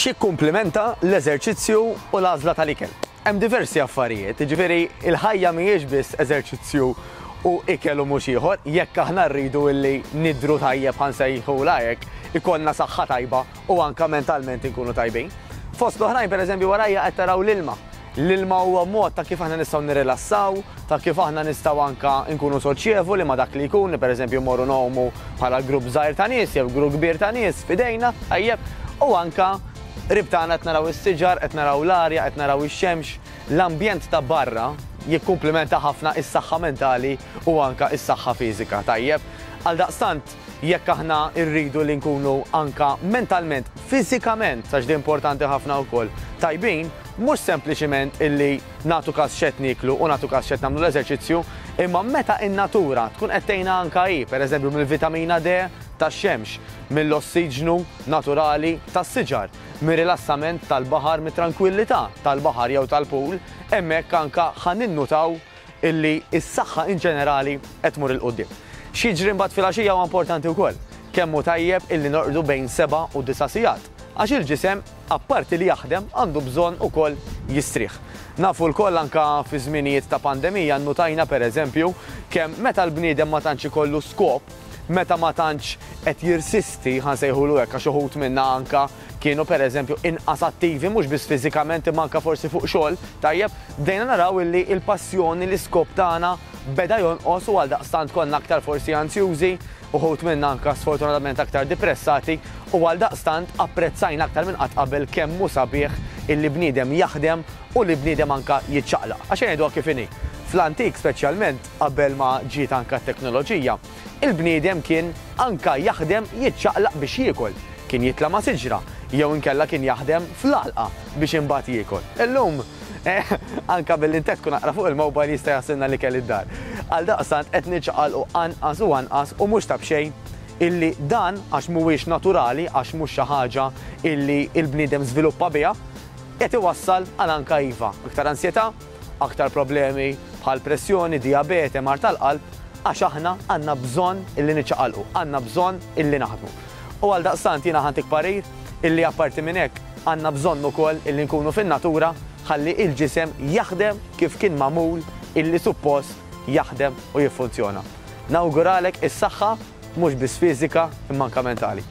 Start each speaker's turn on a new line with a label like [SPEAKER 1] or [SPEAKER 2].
[SPEAKER 1] X'ikkumplimenta l-eżerċizzju u l-għażla tal-ikel. Hemm diversi affarijiet, jiġifieri il-ħajja mhijiex biss eżerċizzju u ikel u mhux ieħor, jekk aħna rridu illi nidhru tajjeb ħansejħula hekk ikollna saħħa tajba u anke mentalment inkunu tajbin. Fost l-oħrajn pereżempju warajja qed taraw l-ilma. L-ilma huwa mod ta' kif aħna nistgħu nirrilassaw, ta' kif aħna nistgħu anke nkunu soċjevoli ma' dak li jkun, pereżempju mmorru nogħmu bħala grupp żgħir ta' nies jew grupp kbir ta' nies f'idejna, tajjeb, u anke ribtana qed naraw is-siġar, qed naraw l-arja, qed naraw ix-xemx, l-ambjent ta' barra jikkumplimenta ħafna is-saħħa mentali u anke is-saħħa fiżika, tajjeb. Għaldaqstant jekk aħna rridu li nkunu anke mentalment, fiżikament, għax di importanti ħafna wkoll, tajbin, mhux sempliċiment illi nagħtu każ x'qed niklu u nagħtu każ x'qed nagħmlu l-eżerċizzju, imma meta in-natura tkun qed tgħinna anke hi, pereżempju mill-vitamina D tax-xemx, mill-ossiġnu naturali tas-siġar, mir-rilassament tal-baħar, mit-tranquillità tal-baħar jew tal-pool, hemmhekk anke ħaninnutaw illi s-saħħa in ġenerali qed tmur il qudiem. X'jiġri mbagħad filgħaxija huwa importanti wkoll, kemm hu tajjeb illi norqdu bejn 7 u 9 sigħat, għax il-ġisem apparti li jaħdem għandu bżonn ukoll jistrieħ. Nafu l-koll anke fi żminijiet ta' pandemija nnutajna pereżempju kemm meta l-bniedem ma tantx ikollu skop, meta ma tantx qed jirsisti ħansejħulu hekk għax uħud minnha anke kienu pereżempju inqas attivi mhux biss fiżikament imma anke forsi fuq xogħol, tajjeb, bdejna naraw illi l-passjoni l-iskop tagħna beda jonqos u għaldaqstant konna aktar forsi ansjużi, uħud minna anke sfortunatament aktar depressati u għaldaqstant apprezzajna aktar minn qatt qabel kemm hu sabiħ illi bniedem jaħdem u li bniedem anke jiċċaqlaq. Għax ngħidu kif inhi. Fl-antik speċjalment qabel ma ġiet anke t-teknoloġija, il-bniedem kien anke jaħdem jiċċaqlaq biex jiekol. Kien jitla ma' siġra, jew inkella kien jaħdem fl-għalqa biex imbagħad jiekol. Illum anke bil-intet tkun aqra fuq il-mowbajl jista' jasilna li kell id-dar. Għaldaqstant qed niċċaqalqu anqas u anqas u mhux ta' b'xejn illi dan għax mhuwiex naturali, għax mhux xi ħaġa illi l-bniedem żviluppa biha, qed iwassal għal anke iva iktar ansjetà, aktar problemi bħal pressjoni, diabete, mar tal-qalb, għax aħna għandna bżonn illi niċċaqalqu, għandna bżonn illi naħdmu. U għaldaqstant jiena ħantik parir illi apparti minn hekk għandna bżonn ukoll illi nkunu fin-natura ħalli il-ġisem jaħdem kif kien magħmul illi suppost jaħdem u jiffunzjona. Nawguralek is-saħħa mhux biss fiżika imma anke mentali.